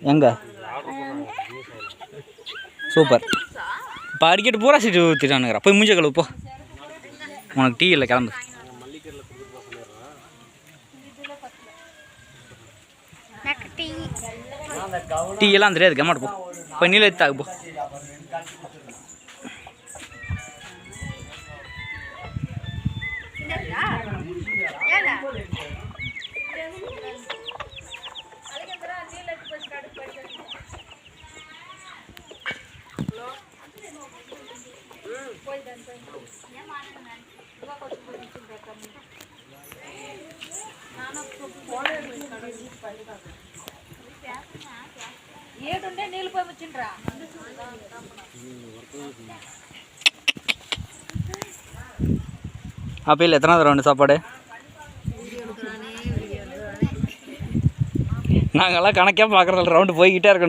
எங்க சூப்பர் இப்போ அடிக்கட்டு பூரா சீட்டு ஊற்றிட்டானுங்கிறா போய் மூஞ்ச கழுவு போ உனக்கு டீ இல்லை கிளம்பு டீ எல்லாம் தெரியாது கம்மாட்டு போ போய் நீல எடுத்தாக்கு போ அப்போ எத்தனாவது ரவுண்டு சாப்பாடு நாங்கள்லாம் கணக்கே பார்க்குறதில்ல ரவுண்டு போய்கிட்டே இருக்கணும்